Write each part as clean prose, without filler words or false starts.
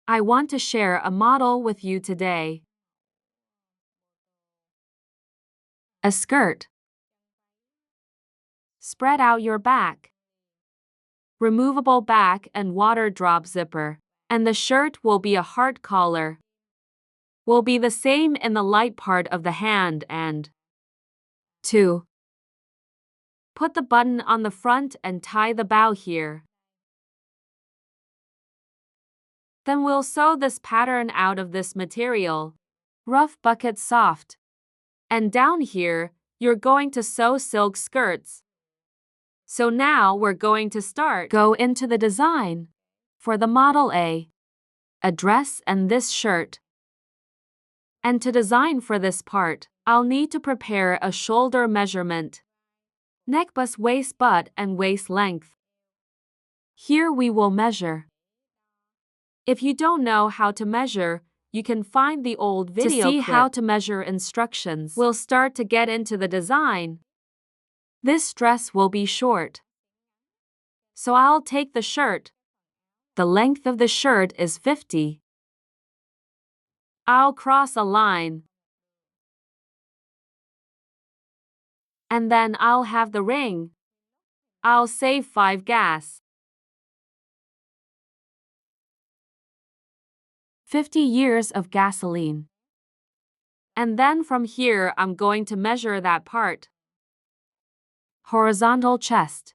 I want to share a model with you today. A skirt. Spread out your back. Removable back and water drop zipper. And the shirt will be a heart collar. Will be the same in the light part of the hand and 2. Put the button on the front and tie the bow here. Then we'll sew this pattern out of this material. Rough bucket soft. And down here, you're going to sew silk skirts. So now we're going to go into the design. For the model A dress and this shirt. And to design for this part, I'll need to prepare a shoulder measurement. Neck bust, waist butt and waist length. Here we will measure. If you don't know how to measure, you can find the old video to see how to measure instructions. We'll start to get into the design. This dress will be short. So I'll take the shirt. The length of the shirt is 50. I'll cross a line. And then I'll have the ring. I'll save 5 gas. 50 years of gasoline. And then from here I'm going to measure that part. Horizontal chest.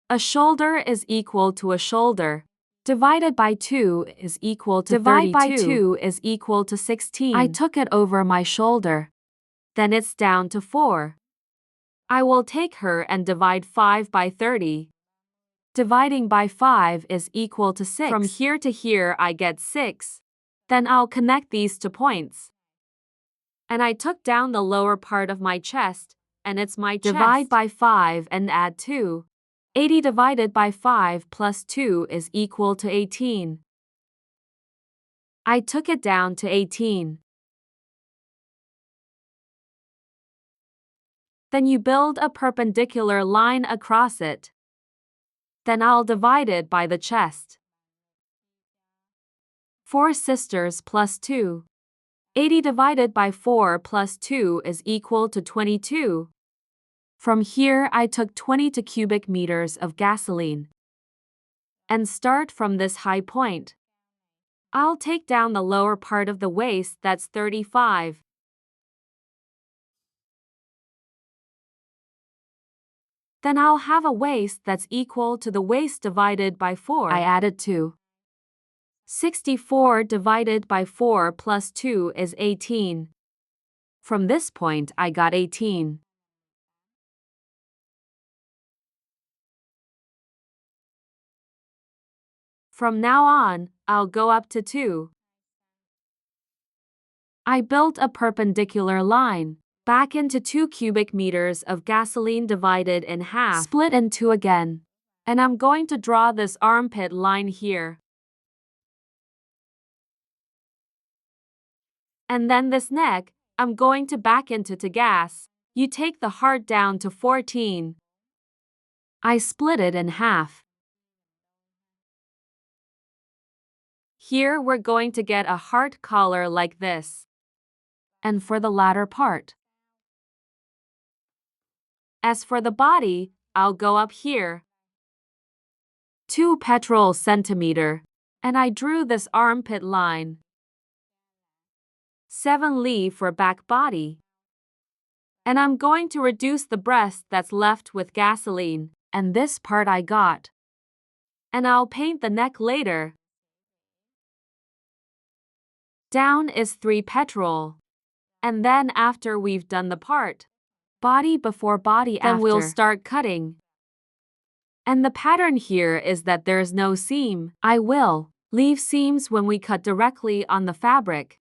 A shoulder is equal to a shoulder. Divided by 2 is equal to 32. Divide by 2 is equal to 16. I took it over my shoulder. Then it's down to 4. I will take her and divide 5 by 30. Dividing by 5 is equal to 6. From here to here I get 6. Then I'll connect these 2 points. And I took down the lower part of my chest, and it's my chest. Divide by 5 and add 2. 80 divided by 5 plus 2 is equal to 18. I took it down to 18. Then you build a perpendicular line across it. Then I'll divide it by the chest. 4 sisters plus 2. 80 divided by 4 plus 2 is equal to 22. From here I took 22 cubic meters of gasoline. And start from this high point. I'll take down the lower part of the waist, that's 35. Then I'll have a waist that's equal to the waist divided by 4. I added 2. 64 divided by 4 plus 2 is 18. From this point I got 18. From now on, I'll go up to 2. I built a perpendicular line, back into 2 cubic meters of gasoline divided in half, split in 2 again. And I'm going to draw this armpit line here. And then this neck, I'm going to back into to gas. You take the heart down to 14. I split it in half. Here we're going to get a heart collar like this. And for the latter part. As for the body, I'll go up here. 2 petrol centimeter. And I drew this armpit line. 7 Li for back body. And I'm going to reduce the breast that's left with gasoline, and this part I got. And I'll paint the neck later. Down is 3 petrol. And then after we've done the part, body before body after, then we'll start cutting. And the pattern here is that there's no seam. I will leave seams when we cut directly on the fabric.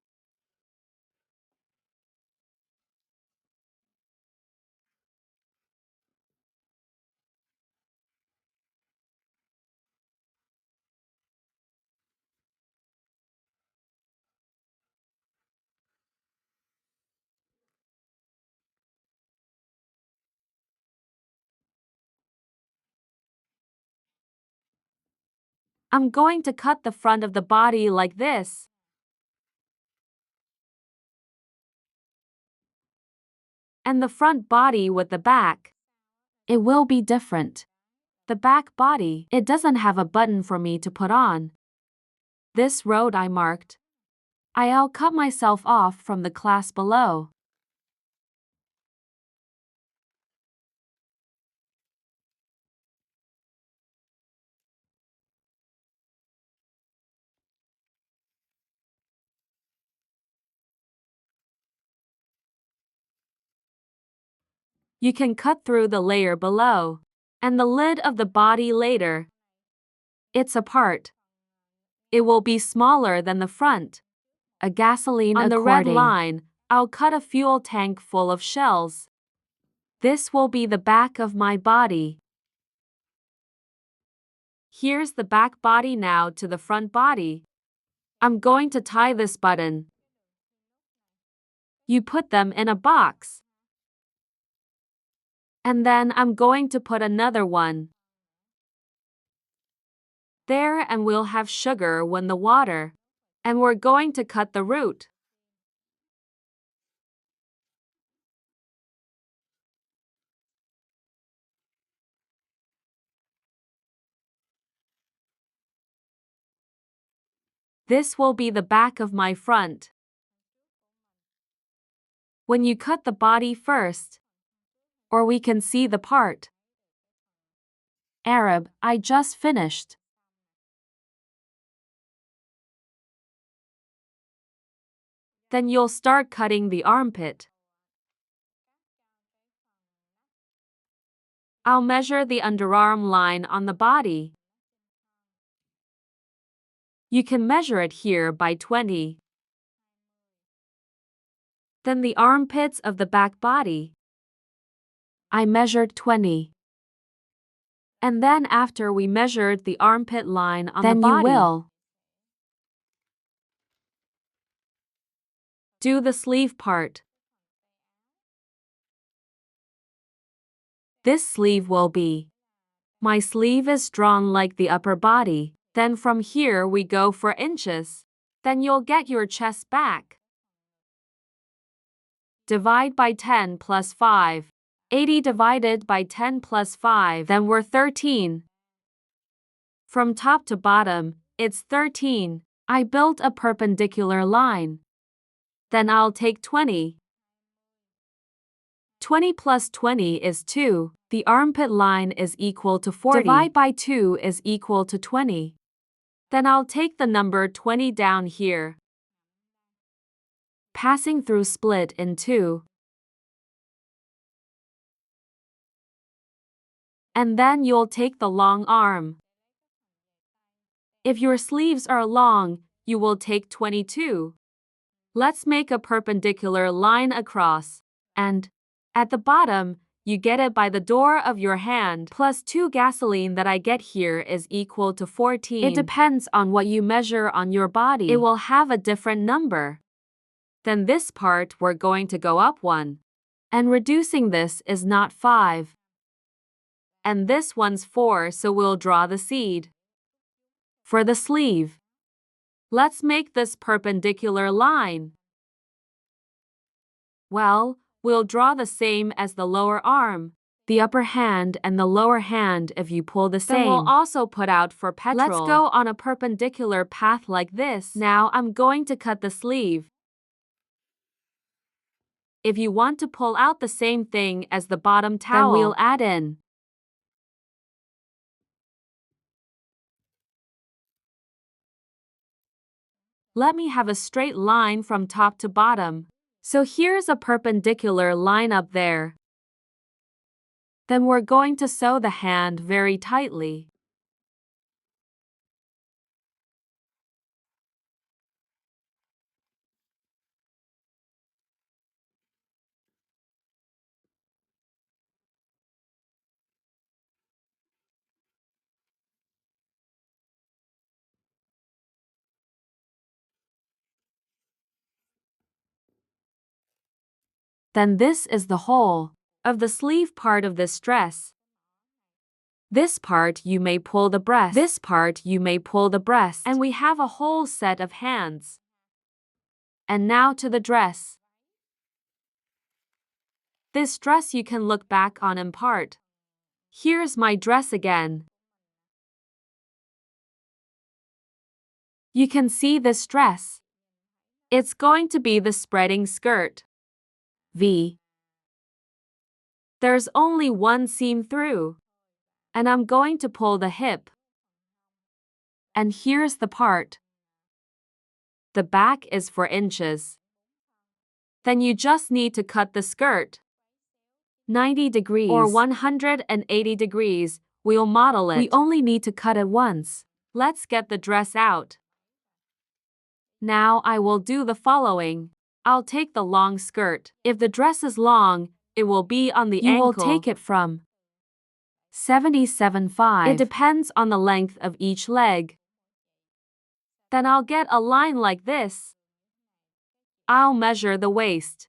I'm going to cut the front of the body like this. And the front body with the back. It will be different. The back body, it doesn't have a button for me to put on. This road I marked. I'll cut myself off from the class below. You can cut through the layer below. And the lid of the body later. It's apart. It will be smaller than the front. A gasoline On the according. red line, I'll cut a fuel tank full of shells. This will be the back of my body. Here's the back body now to the front body. I'm going to tie this button. You put them in a box. And then I'm going to put another one there, and we'll have sugar when the water. And we're going to cut the root. This will be the back of my front. When you cut the body first, or we can see the part. Arab, I just finished. Then you'll start cutting the armpit. I'll measure the underarm line on the body. You can measure it here by 20. Then the armpits of the back body. I measured 20. And then after we measured the armpit line on the body. Then you will do the sleeve part. This sleeve will be. My sleeve is drawn like the upper body. Then from here we go for inches. Then you'll get your chest back. Divide by 10 plus 5. 80 divided by 10 plus 5. Then we're 13. From top to bottom, it's 13. I built a perpendicular line. Then I'll take 20. 20 plus 20 is 2. The armpit line is equal to 40. Divide by 2 is equal to 20. Then I'll take the number 20 down here. Passing through split in 2. And then you'll take the long arm. If your sleeves are long, you will take 22. Let's make a perpendicular line across. And at the bottom, you get it by the door of your hand plus 2 gasoline that I get here is equal to 14. It depends on what you measure on your body. It will have a different number. Then this part we're going to go up 1. And reducing this is not 5. And this one's 4, so we'll draw the seed. For the sleeve, let's make this perpendicular line. Well, we'll draw the same as the lower arm, the upper hand and the lower hand if you pull the same. Then we'll also put out for petrol. Let's go on a perpendicular path like this. Now I'm going to cut the sleeve. If you want to pull out the same thing as the bottom towel, then we'll add in. Let me have a straight line from top to bottom. So here's a perpendicular line up there. Then we're going to sew the hand very tightly. Then this is the whole of the sleeve part of this dress. This part you may pull the breast. This part you may pull the breast. And we have a whole set of hands. And now to the dress. This dress you can look back on in part. Here's my dress again. You can see this dress. It's going to be the spreading skirt. V. There's only one seam through. And I'm going to pull the hip. And here's the part. The back is 4 inches. Then you just need to cut the skirt. 90 degrees or 180 degrees, we'll model it. We only need to cut it once. Let's get the dress out. Now I will do the following. I'll take the long skirt. If the dress is long, it will be on the ankle. You will take it from 77.5. It depends on the length of each leg. Then I'll get a line like this. I'll measure the waist.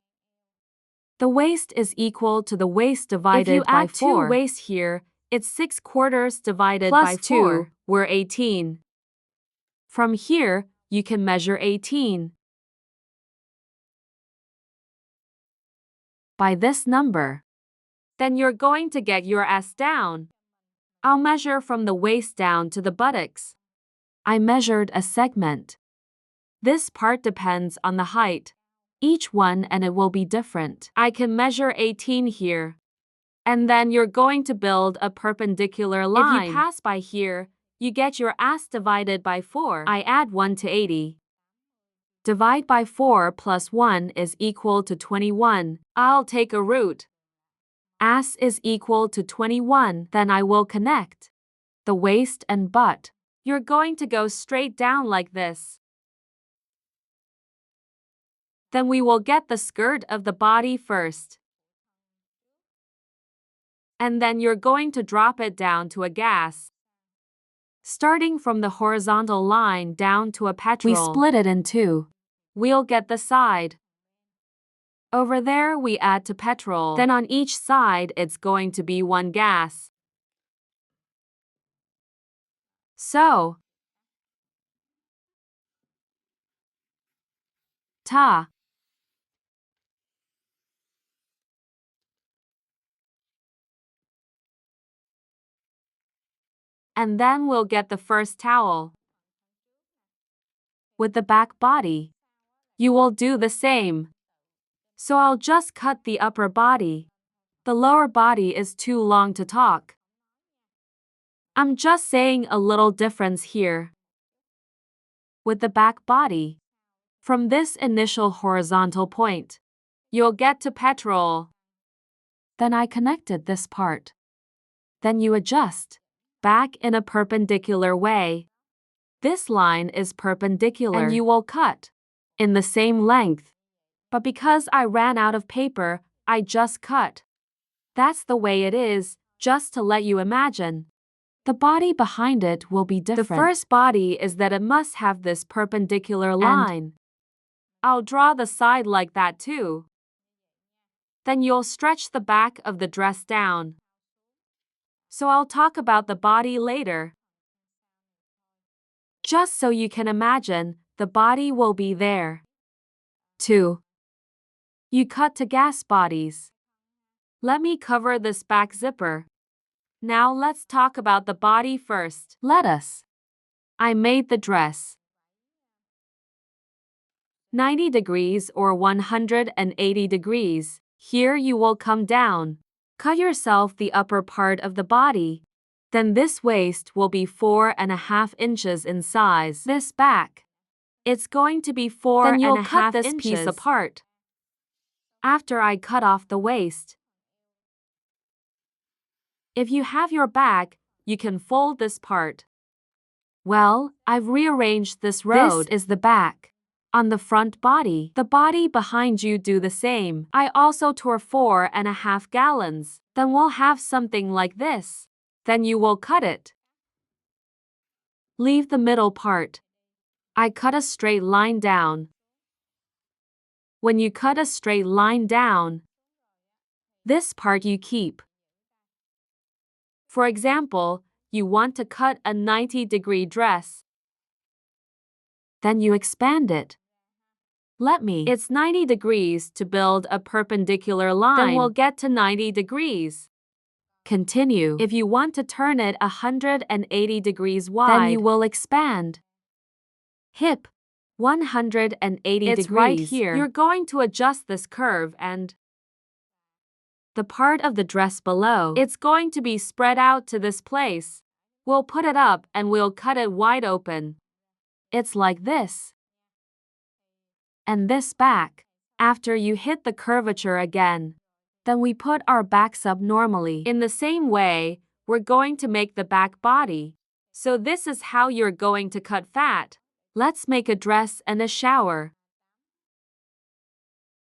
The waist is equal to the waist divided by 4. If you add 2 waist here, it's 6/4 divided by 2, we're 18. From here, you can measure 18. By this number. Then you're going to get your S down. I'll measure from the waist down to the buttocks. I measured a segment. This part depends on the height. Each one and it will be different. I can measure 18 here. And then you're going to build a perpendicular line. If you pass by here, you get your S divided by 4. I add 1 to 80. Divide by 4 plus 1 is equal to 21. I'll take a root. S is equal to 21. Then I will connect the waist and butt. You're going to go straight down like this. Then we will get the skirt of the body first. And then you're going to drop it down to a gas. Starting from the horizontal line down to a petrol. We split it in 2. We'll get the side. Over there we add to petrol. Then on each side it's going to be 1 gas. So. Ta. And then we'll get the first towel. With the back body, you will do the same. So I'll just cut the upper body. The lower body is too long to talk. I'm just saying a little difference here. With the back body, from this initial horizontal point, you'll get to petrol. Then I connected this part. Then you adjust back in a perpendicular way. This line is perpendicular and you will cut in the same length. But because I ran out of paper, I just cut. That's the way it is, just to let you imagine. The body behind it will be different. The first body is that it must have this perpendicular line. I'll draw the side like that too. Then you'll stretch the back of the dress down. So I'll talk about the body later. Just so you can imagine, the body will be there. 2. You cut to gas bodies. Let me cover this back zipper. Now let's talk about the body first. Let us. I made the dress 90 degrees or 180 degrees. Here you will come down. Cut yourself the upper part of the body. Then this waist will be 4.5 inches in size. This back. It's going to be 4.5 inches. Then you'll cut this piece apart. After I cut off the waist. If you have your back, you can fold this part. Well, I've rearranged this road. This is the back. On the front body, the body behind you do the same. I also tore 4.5 gallons. Then we'll have something like this. Then you will cut it. Leave the middle part. I cut a straight line down. When you cut a straight line down, this part you keep. For example, you want to cut a 90-degree dress. Then you expand it. Let me. It's 90 degrees to build a perpendicular line. Then we'll get to 90 degrees. Continue. If you want to turn it 180 degrees wide, then you will expand. Hip 180 degrees. It's right here. You're going to adjust this curve and the part of the dress below. It's going to be spread out to this place. We'll put it up and we'll cut it wide open. It's like this. And this back. After you hit the curvature again, then we put our backs up normally. In the same way, we're going to make the back body. So this is how you're going to cut fat. Let's make a dress and a shower.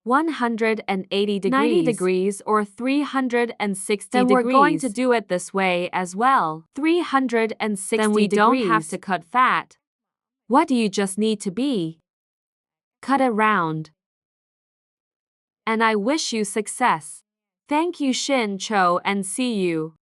180 degrees, 90 degrees or 360 then degrees. We're going to do it this way as well. 360 then we don't have to cut fat. What do you just need to be? Cut it round. And I wish you success. Thank you Shin Cho and see you.